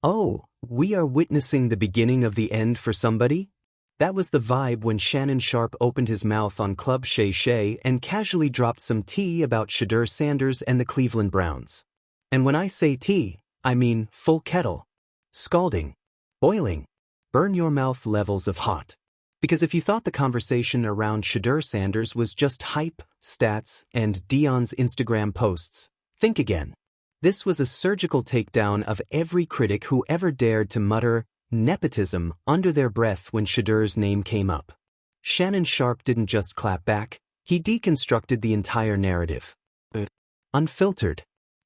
Oh, we are witnessing the beginning of the end for somebody? That was the vibe when Shannon Sharpe opened his mouth on Club Shay Shay and casually dropped some tea about Shedeur Sanders and the Cleveland Browns. And when I say tea, I mean full kettle. Scalding. Boiling. Burn your mouth levels of hot. Because if you thought the conversation around Shedeur Sanders was just hype, stats, and Dion's Instagram posts, think again. This was a surgical takedown of every critic who ever dared to mutter nepotism under their breath when Shedeur's name came up. Shannon Sharpe didn't just clap back, he deconstructed the entire narrative. Unfiltered.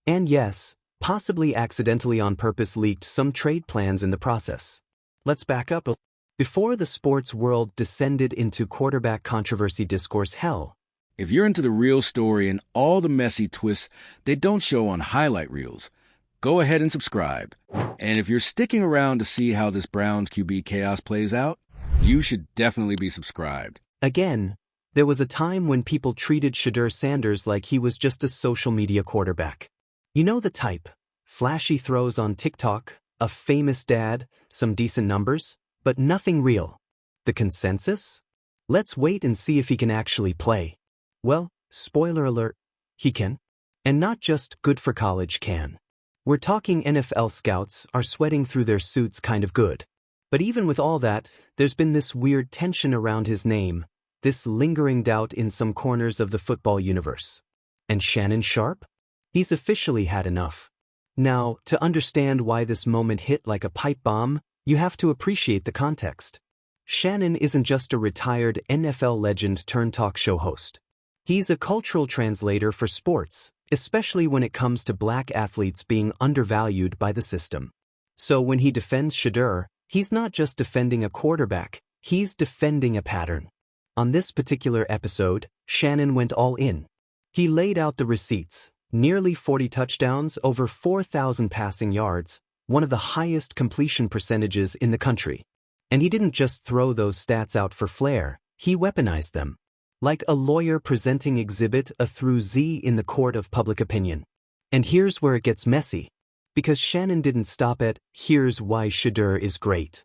And yes, possibly accidentally on purpose leaked some trade plans in the process. Let's back up. Before the sports world descended into quarterback controversy discourse hell. If you're into the real story and all the messy twists they don't show on highlight reels, go ahead and subscribe. And if you're sticking around to see how this Browns QB chaos plays out, you should definitely be subscribed. Again, there was a time when people treated Shedeur Sanders like he was just a social media quarterback. You know the type. Flashy throws on TikTok, a famous dad, some decent numbers, but nothing real. The consensus? Let's wait and see if he can actually play. Well, spoiler alert, he can. And not just good for college can. We're talking NFL scouts are sweating through their suits kind of good. But even with all that, there's been this weird tension around his name, this lingering doubt in some corners of the football universe. And Shannon Sharpe? He's officially had enough. Now, to understand why this moment hit like a pipe bomb, you have to appreciate the context. Shannon isn't just a retired NFL legend turned talk show host. He's a cultural translator for sports, especially when it comes to black athletes being undervalued by the system. So when he defends Shedeur, he's not just defending a quarterback, he's defending a pattern. On this particular episode, Shannon went all in. He laid out the receipts, nearly 40 touchdowns, over 4,000 passing yards, one of the highest completion percentages in the country. And he didn't just throw those stats out for flair, he weaponized them. Like a lawyer presenting Exhibit A through Z in the court of public opinion. And here's where it gets messy. Because Shannon didn't stop at, here's why Shedeur is great.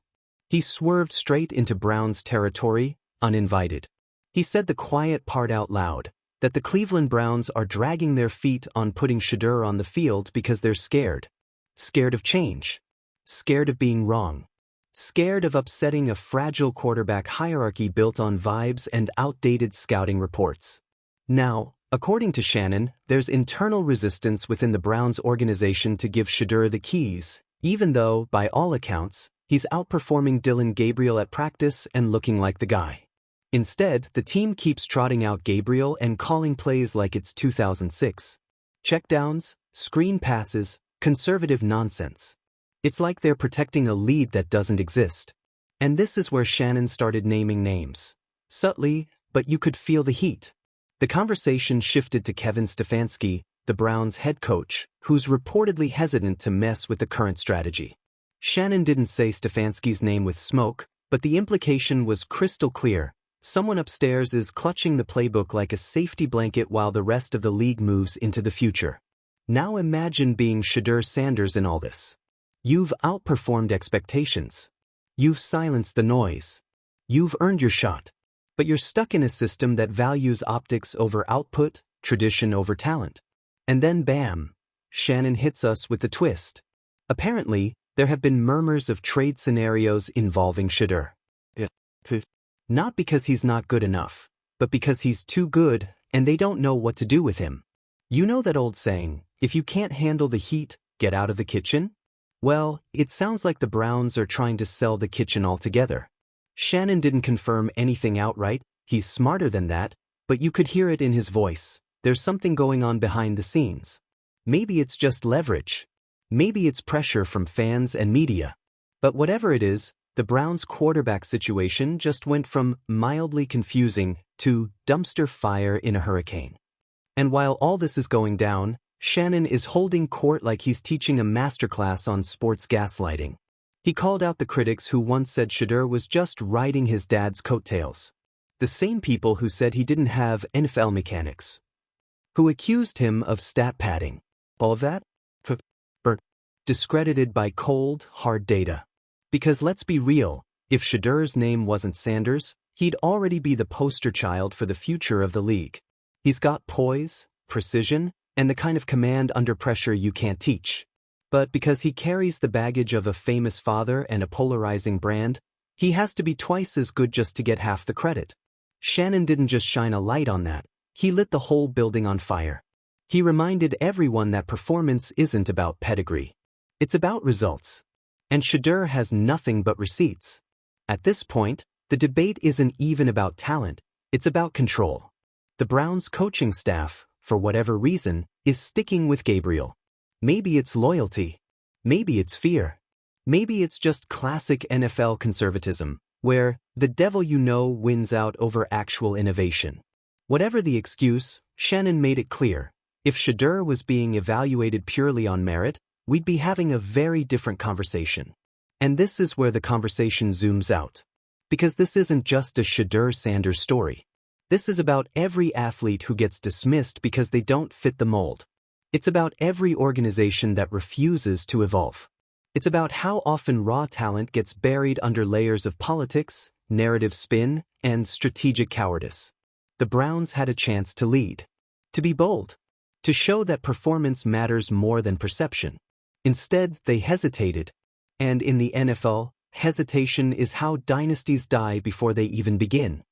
He swerved straight into Browns territory, uninvited. He said the quiet part out loud, that the Cleveland Browns are dragging their feet on putting Shedeur on the field because they're scared. Scared of change. Scared of being wrong. Scared of upsetting a fragile quarterback hierarchy built on vibes and outdated scouting reports. Now, according to Shannon, there's internal resistance within the Browns organization to give Shedeur the keys, even though, by all accounts, he's outperforming Dillon Gabriel at practice and looking like the guy. Instead, the team keeps trotting out Gabriel and calling plays like it's 2006. Checkdowns, screen passes, conservative nonsense. It's like they're protecting a lead that doesn't exist. And this is where Shannon started naming names. Subtly, but you could feel the heat. The conversation shifted to Kevin Stefanski, the Browns head coach, who's reportedly hesitant to mess with the current strategy. Shannon didn't say Stefanski's name with smoke, but the implication was crystal clear. Someone upstairs is clutching the playbook like a safety blanket while the rest of the league moves into the future. Now imagine being Shedeur Sanders in all this. You've outperformed expectations. You've silenced the noise. You've earned your shot. But you're stuck in a system that values optics over output, tradition over talent. And then bam, Shannon hits us with the twist. Apparently, there have been murmurs of trade scenarios involving Shedeur. Not because he's not good enough, but because he's too good and they don't know what to do with him. You know that old saying, if you can't handle the heat, get out of the kitchen? Well, it sounds like the Browns are trying to sell the kitchen altogether. Shannon didn't confirm anything outright, he's smarter than that, but you could hear it in his voice. There's something going on behind the scenes. Maybe it's just leverage. Maybe it's pressure from fans and media. But whatever it is, the Browns' quarterback situation just went from mildly confusing to dumpster fire in a hurricane. And while all this is going down, Shannon is holding court like he's teaching a masterclass on sports gaslighting. He called out the critics who once said Shedeur was just riding his dad's coattails. The same people who said he didn't have NFL mechanics. Who accused him of stat padding. All of that? discredited by cold, hard data. Because let's be real, if Shedeur's name wasn't Sanders, he'd already be the poster child for the future of the league. He's got poise, precision, and the kind of command under pressure you can't teach. But because he carries the baggage of a famous father and a polarizing brand, he has to be twice as good just to get half the credit. Shannon didn't just shine a light on that, he lit the whole building on fire. He reminded everyone that performance isn't about pedigree. It's about results. And Shedeur has nothing but receipts. At this point, the debate isn't even about talent, it's about control. The Browns' coaching staff, for whatever reason, is sticking with Gabriel. Maybe it's loyalty. Maybe it's fear. Maybe it's just classic NFL conservatism, where the devil you know wins out over actual innovation. Whatever the excuse, Shannon made it clear. If Shedeur was being evaluated purely on merit, we'd be having a very different conversation. And this is where the conversation zooms out. Because this isn't just a Shedeur Sanders story. This is about every athlete who gets dismissed because they don't fit the mold. It's about every organization that refuses to evolve. It's about how often raw talent gets buried under layers of politics, narrative spin, and strategic cowardice. The Browns had a chance to lead. To be bold. To show that performance matters more than perception. Instead, they hesitated. And in the NFL, hesitation is how dynasties die before they even begin.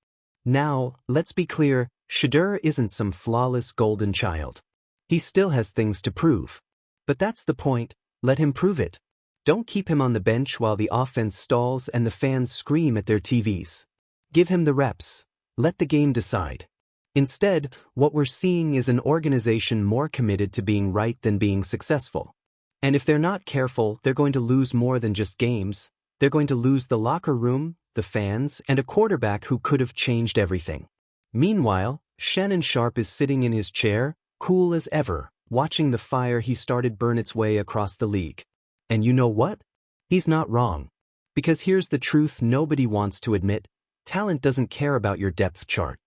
Now, let's be clear, Shedeur isn't some flawless golden child. He still has things to prove. But that's the point, let him prove it. Don't keep him on the bench while the offense stalls and the fans scream at their TVs. Give him the reps. Let the game decide. Instead, what we're seeing is an organization more committed to being right than being successful. And if they're not careful, they're going to lose more than just games. They're going to lose the locker room, the fans, and a quarterback who could have changed everything. Meanwhile, Shannon Sharpe is sitting in his chair, cool as ever, watching the fire he started burn its way across the league. And you know what? He's not wrong. Because here's the truth nobody wants to admit. Talent doesn't care about your depth chart.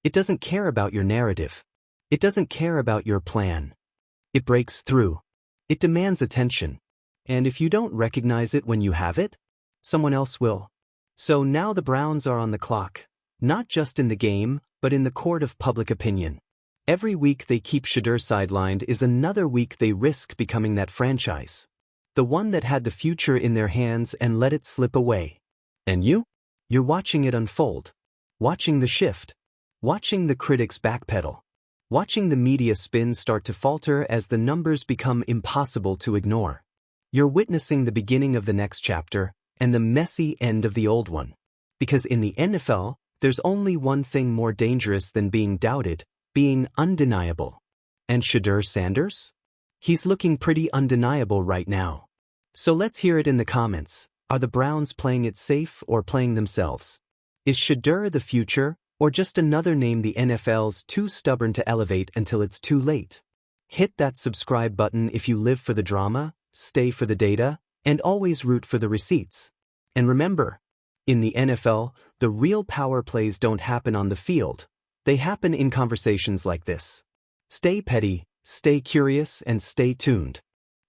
It doesn't care about your narrative. It doesn't care about your plan. It breaks through. It demands attention. And if you don't recognize it when you have it, someone else will. So now the Browns are on the clock. Not just in the game, but in the court of public opinion. Every week they keep Shedeur sidelined is another week they risk becoming that franchise. The one that had the future in their hands and let it slip away. And you? You're watching it unfold. Watching the shift. Watching the critics backpedal. Watching the media spin start to falter as the numbers become impossible to ignore. You're witnessing the beginning of the next chapter and the messy end of the old one. Because in the NFL, there's only one thing more dangerous than being doubted, being undeniable. And Shedeur Sanders? He's looking pretty undeniable right now. So let's hear it in the comments. Are the Browns playing it safe or playing themselves? Is Shedeur the future, or just another name the NFL's too stubborn to elevate until it's too late? Hit that subscribe button if you live for the drama, stay for the data, and always root for the receipts. And remember, in the NFL, the real power plays don't happen on the field. They happen in conversations like this. Stay petty, stay curious, and stay tuned.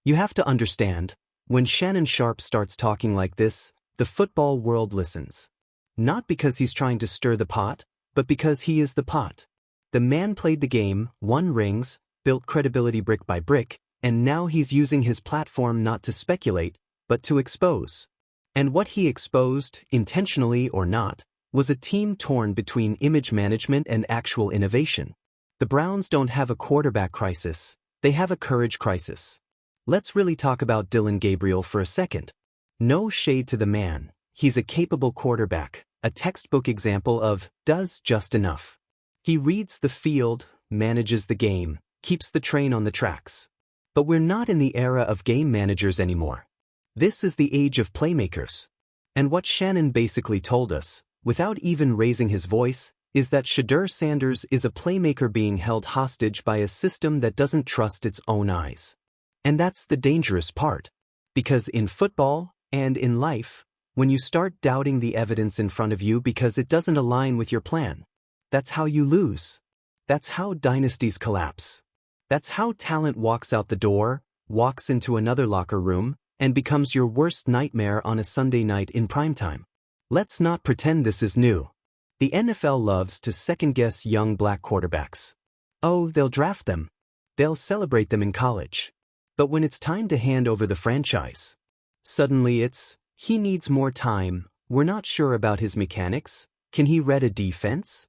You have to understand, when Shannon Sharpe starts talking like this, the football world listens. Not because he's trying to stir the pot, but because he is the pot. The man played the game, won rings, built credibility brick by brick, and now he's using his platform not to speculate, but to expose. And what he exposed, intentionally or not, was a team torn between image management and actual innovation. The Browns don't have a quarterback crisis, they have a courage crisis. Let's really talk about Dillon Gabriel for a second. No shade to the man, he's a capable quarterback, a textbook example of does just enough. He reads the field, manages the game, keeps the train on the tracks. But we're not in the era of game managers anymore. This is the age of playmakers. And what Shannon basically told us, without even raising his voice, is that Shedeur Sanders is a playmaker being held hostage by a system that doesn't trust its own eyes. And that's the dangerous part. Because in football, and in life, when you start doubting the evidence in front of you because it doesn't align with your plan, that's how you lose. That's how dynasties collapse. That's how talent walks out the door, walks into another locker room, and becomes your worst nightmare on a Sunday night in primetime. Let's not pretend this is new. The NFL loves to second-guess young black quarterbacks. Oh, they'll draft them. They'll celebrate them in college. But when it's time to hand over the franchise, suddenly he needs more time, we're not sure about his mechanics, can he read a defense?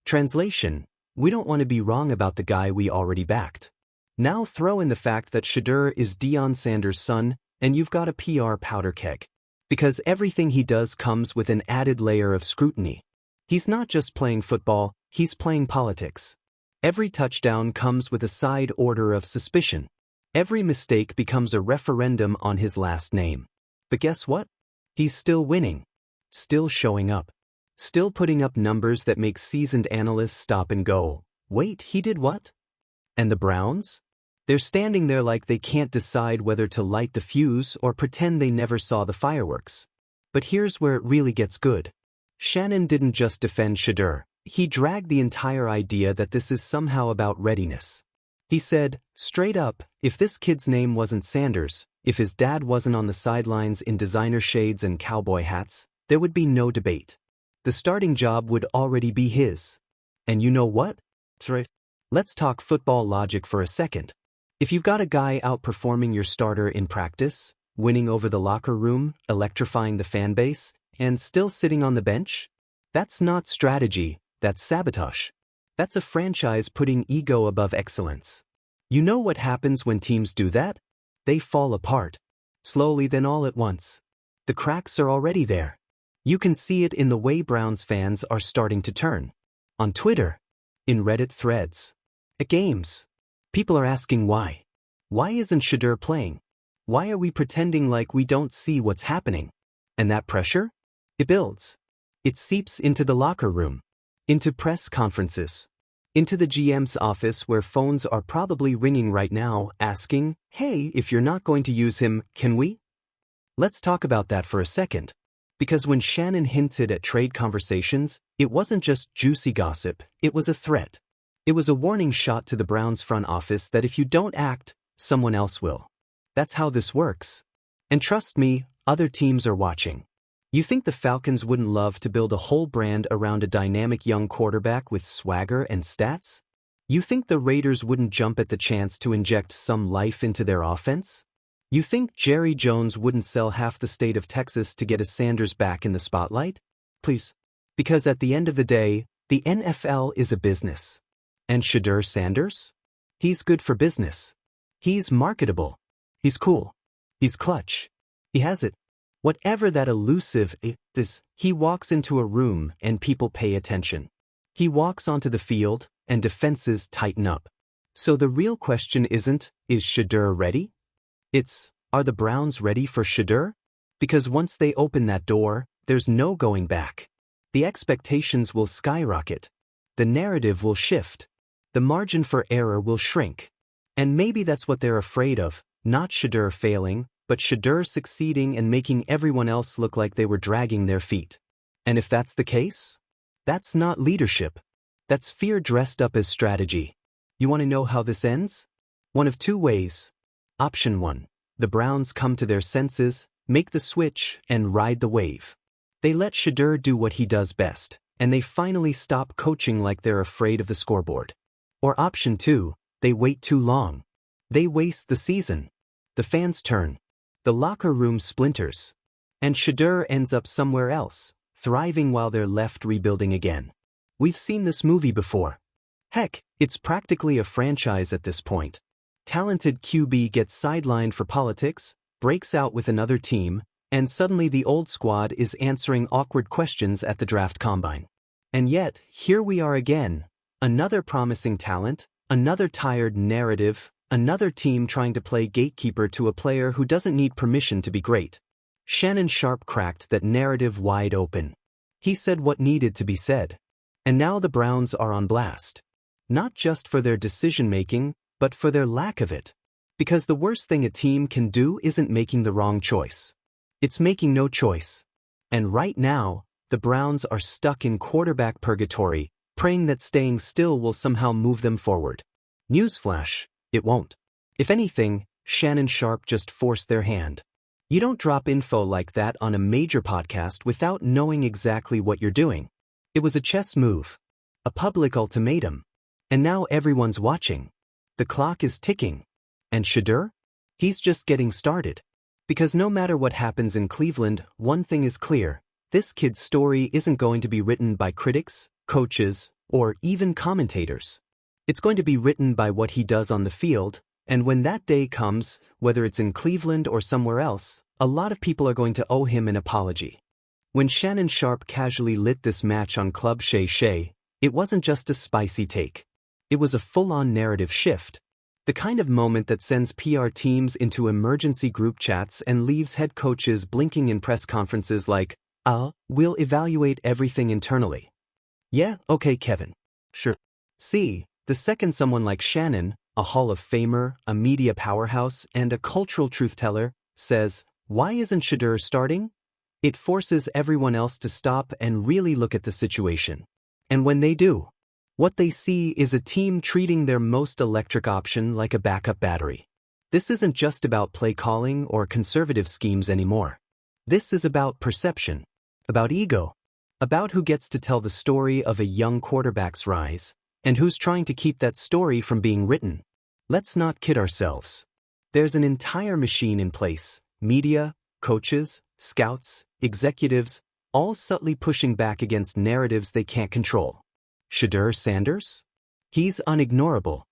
Translation: we don't want to be wrong about the guy we already backed. Now throw in the fact that Shedeur is Deion Sanders' son, and you've got a PR powder keg. Because everything he does comes with an added layer of scrutiny. He's not just playing football, he's playing politics. Every touchdown comes with a side order of suspicion. Every mistake becomes a referendum on his last name. But guess what? He's still winning. Still showing up. Still putting up numbers that make seasoned analysts stop and go, wait, he did what? And the Browns? They're standing there like they can't decide whether to light the fuse or pretend they never saw the fireworks. But here's where it really gets good. Shannon didn't just defend Shedeur, he dragged the entire idea that this is somehow about readiness. He said, straight up, if this kid's name wasn't Sanders, if his dad wasn't on the sidelines in designer shades and cowboy hats, there would be no debate. The starting job would already be his. And you know what? Let's talk football logic for a second. If you've got a guy outperforming your starter in practice, winning over the locker room, electrifying the fan base, and still sitting on the bench, that's not strategy, that's sabotage. That's a franchise putting ego above excellence. You know what happens when teams do that? They fall apart. Slowly, then all at once. The cracks are already there. You can see it in the way Browns fans are starting to turn. On Twitter, in Reddit threads, at games. People are asking why. Why isn't Shedeur playing? Why are we pretending like we don't see what's happening? And that pressure? It builds. It seeps into the locker room, into press conferences, into the GM's office where phones are probably ringing right now asking, hey, if you're not going to use him, can we? Let's talk about that for a second. Because when Shannon hinted at trade conversations, it wasn't just juicy gossip, it was a threat. It was a warning shot to the Browns front office that if you don't act, someone else will. That's how this works. And trust me, other teams are watching. You think the Falcons wouldn't love to build a whole brand around a dynamic young quarterback with swagger and stats? You think the Raiders wouldn't jump at the chance to inject some life into their offense? You think Jerry Jones wouldn't sell half the state of Texas to get a Sanders back in the spotlight? Please. Because at the end of the day, the NFL is a business. And Shedeur Sanders? He's good for business. He's marketable. He's cool. He's clutch. He has it. Whatever that elusive is, he walks into a room and people pay attention. He walks onto the field and defenses tighten up. So the real question isn't, is Shedeur ready? It's, are the Browns ready for Shedeur? Because once they open that door, there's no going back. The expectations will skyrocket. The narrative will shift. The margin for error will shrink. And maybe that's what they're afraid of, not Shedeur failing, but Shedeur succeeding and making everyone else look like they were dragging their feet. And if that's the case, that's not leadership. That's fear dressed up as strategy. You want to know how this ends? One of two ways. Option 1. The Browns come to their senses, make the switch, and ride the wave. They let Shedeur do what he does best, and they finally stop coaching like they're afraid of the scoreboard. Or option 2, they wait too long. They waste the season. The fans turn. The locker room splinters. And Shedeur ends up somewhere else, thriving while they're left rebuilding again. We've seen this movie before. Heck, it's practically a franchise at this point. Talented QB gets sidelined for politics, breaks out with another team, and suddenly the old squad is answering awkward questions at the draft combine. And yet, here we are again. Another promising talent, another tired narrative, another team trying to play gatekeeper to a player who doesn't need permission to be great. Shannon Sharpe cracked that narrative wide open. He said what needed to be said. And now the Browns are on blast. Not just for their decision-making, but for their lack of it. Because the worst thing a team can do isn't making the wrong choice. It's making no choice. And right now, the Browns are stuck in quarterback purgatory, praying that staying still will somehow move them forward. Newsflash, it won't. If anything, Shannon Sharpe just forced their hand. You don't drop info like that on a major podcast without knowing exactly what you're doing. It was a chess move. A public ultimatum. And now everyone's watching. The clock is ticking. And Shedeur? He's just getting started. Because no matter what happens in Cleveland, one thing is clear. This kid's story isn't going to be written by critics, coaches, or even commentators. It's going to be written by what he does on the field, and when that day comes, whether it's in Cleveland or somewhere else, a lot of people are going to owe him an apology. When Shannon Sharpe casually lit this match on Club Shay Shay, it wasn't just a spicy take. It was a full-on narrative shift. The kind of moment that sends PR teams into emergency group chats and leaves head coaches blinking in press conferences like, we'll evaluate everything internally. Yeah, okay, Kevin. Sure. See, the second someone like Shannon, a Hall of Famer, a media powerhouse, and a cultural truth-teller, says, "Why isn't Shedeur starting?" it forces everyone else to stop and really look at the situation. And when they do, what they see is a team treating their most electric option like a backup battery. This isn't just about play calling or conservative schemes anymore. This is about perception, about ego, about who gets to tell the story of a young quarterback's rise, and who's trying to keep that story from being written. Let's not kid ourselves. There's an entire machine in place, media, coaches, scouts, executives, all subtly pushing back against narratives they can't control. Shedeur Sanders? He's unignorable.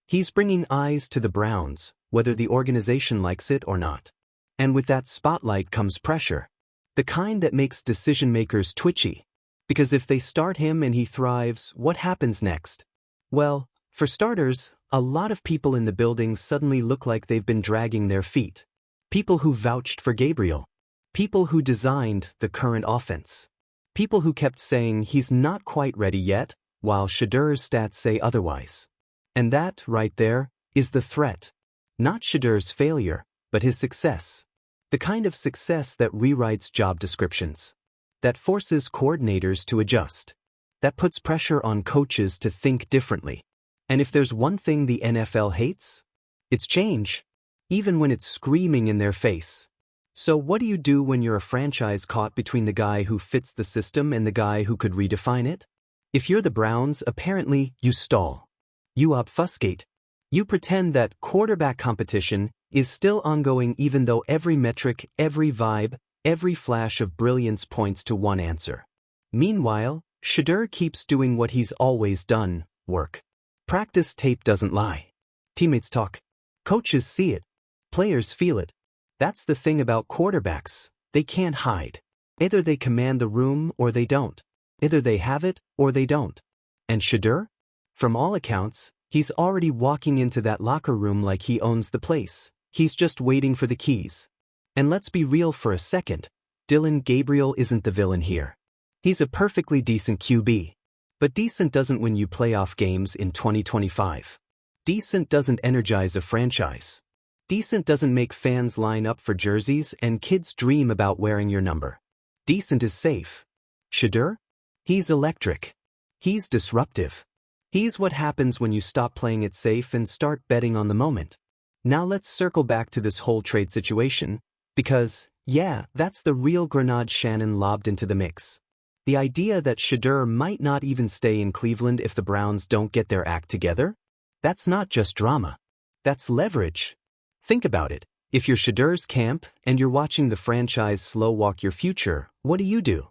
He's bringing eyes to the Browns, whether the organization likes it or not. And with that spotlight comes pressure. The kind that makes decision-makers twitchy. Because if they start him and he thrives, what happens next? Well, for starters, a lot of people in the building suddenly look like they've been dragging their feet. People who vouched for Gabriel. People who designed the current offense. People who kept saying he's not quite ready yet, while Shedeur's stats say otherwise. And that, right there, is the threat. Not Shedeur's failure, but his success. The kind of success that rewrites job descriptions. That forces coordinators to adjust. That puts pressure on coaches to think differently. And if there's one thing the NFL hates, it's change. Even when it's screaming in their face. So what do you do when you're a franchise caught between the guy who fits the system and the guy who could redefine it? If you're the Browns, apparently, you stall. You obfuscate. You pretend that quarterback competition is still ongoing even though every metric, every vibe, every flash of brilliance points to one answer. Meanwhile, Shedeur keeps doing what he's always done, work. Practice tape doesn't lie. Teammates talk. Coaches see it. Players feel it. That's the thing about quarterbacks, they can't hide. Either they command the room or they don't. Either they have it or they don't. And Shedeur? From all accounts, he's already walking into that locker room like he owns the place. He's just waiting for the keys. And let's be real for a second, Dillon Gabriel isn't the villain here. He's a perfectly decent QB. But decent doesn't win you playoff games in 2025. Decent doesn't energize a franchise. Decent doesn't make fans line up for jerseys and kids dream about wearing your number. Decent is safe. Shedeur? He's electric. He's disruptive. He's what happens when you stop playing it safe and start betting on the moment. Now let's circle back to this whole trade situation, because, yeah, that's the real grenade Shannon lobbed into the mix. The idea that Shedeur might not even stay in Cleveland if the Browns don't get their act together? That's not just drama. That's leverage. Think about it. If you're Shedeur's camp and you're watching the franchise slow walk your future, what do?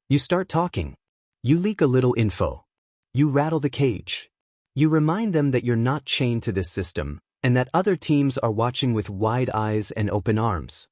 You start talking. You leak a little info. You rattle the cage. You remind them that you're not chained to this system, and that other teams are watching with wide eyes and open arms.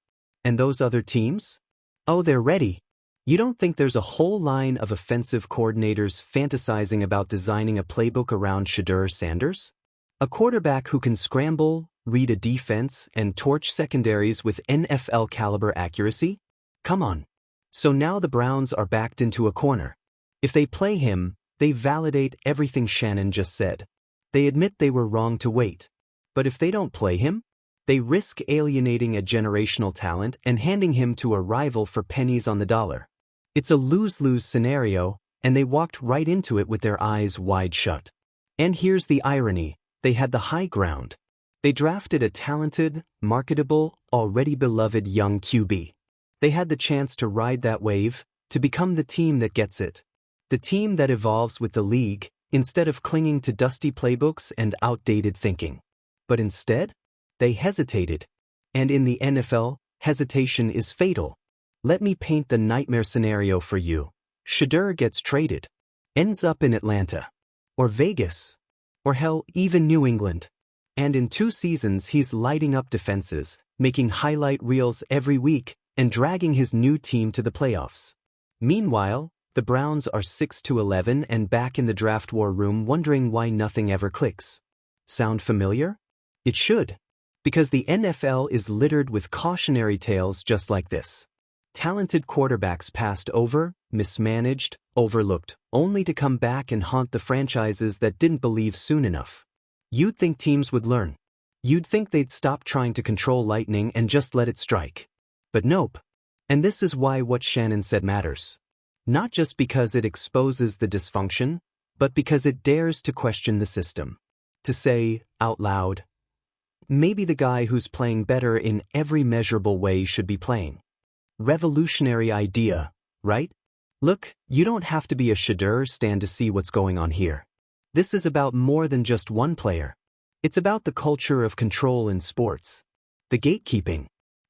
And those other teams? Oh, they're ready. You don't think there's a whole line of offensive coordinators fantasizing about designing a playbook around Shedeur Sanders? A quarterback who can scramble, read a defense, and torch secondaries with NFL-caliber accuracy? Come on. So now the Browns are backed into a corner. If they play him, they validate everything Shannon just said. They admit they were wrong to wait. But if they don't play him, they risk alienating a generational talent and handing him to a rival for pennies on the dollar. It's a lose-lose scenario, and they walked right into it with their eyes wide shut. And here's the irony, they had the high ground. They drafted a talented, marketable, already beloved young QB. They had the chance to ride that wave, to become the team that gets it. The team that evolves with the league, instead of clinging to dusty playbooks and outdated thinking. But instead, they hesitated. And in the NFL, hesitation is fatal. Let me paint the nightmare scenario for you. Shedeur gets traded. Ends up in Atlanta. Or Vegas. Or hell, even New England. And in 2 seasons he's lighting up defenses, making highlight reels every week, and dragging his new team to the playoffs. Meanwhile, the Browns are 6-11 and back in the draft war room wondering why nothing ever clicks. Sound familiar? It should. Because the NFL is littered with cautionary tales just like this. Talented quarterbacks passed over, mismanaged, overlooked, only to come back and haunt the franchises that didn't believe soon enough. You'd think teams would learn. You'd think they'd stop trying to control lightning and just let it strike. But nope. And this is why what Shannon said matters. Not just because it exposes the dysfunction, but because it dares to question the system. To say, out loud, maybe the guy who's playing better in every measurable way should be playing. Revolutionary idea, right? Look, you don't have to be a Shedeur stan to see what's going on here. This is about more than just one player. It's about the culture of control in sports. The gatekeeping.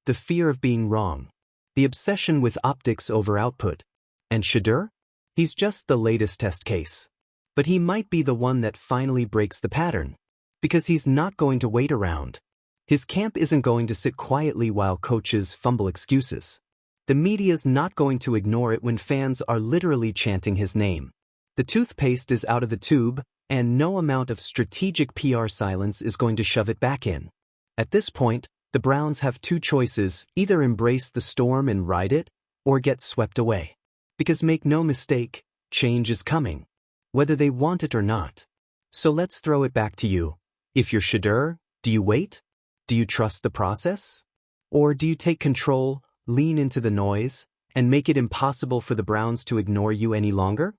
The fear of being wrong. The obsession with optics over output. And Shedeur? He's just the latest test case. But he might be the one that finally breaks the pattern. Because he's not going to wait around. His camp isn't going to sit quietly while coaches fumble excuses. The media's not going to ignore it when fans are literally chanting his name. The toothpaste is out of the tube, and no amount of strategic PR silence is going to shove it back in. At this point, the Browns have 2 choices: either embrace the storm and ride it, or get swept away. Because make no mistake, change is coming. Whether they want it or not. So let's throw it back to you. If you're Shedeur, do you wait? Do you trust the process? Or do you take control, lean into the noise, and make it impossible for the Browns to ignore you any longer?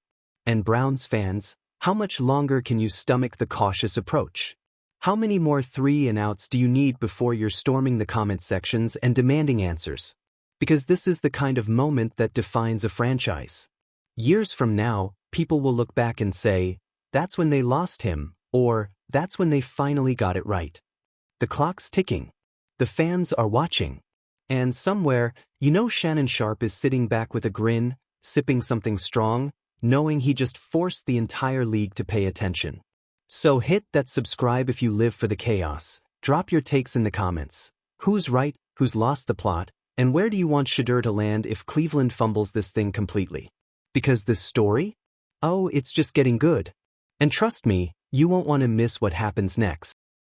And Browns fans, how much longer can you stomach the cautious approach? How many more 3-and-outs do you need before you're storming the comment sections and demanding answers? Because this is the kind of moment that defines a franchise. Years from now, people will look back and say, that's when they lost him, or that's when they finally got it right. The clock's ticking. The fans are watching. And somewhere, Shannon Sharpe is sitting back with a grin, sipping something strong, knowing he just forced the entire league to pay attention. So hit that subscribe if you live for the chaos. Drop your takes in the comments. Who's right, who's lost the plot, and where do you want Shedeur to land if Cleveland fumbles this thing completely? Because this story? Oh, it's just getting good. And trust me, you won't want to miss what happens next.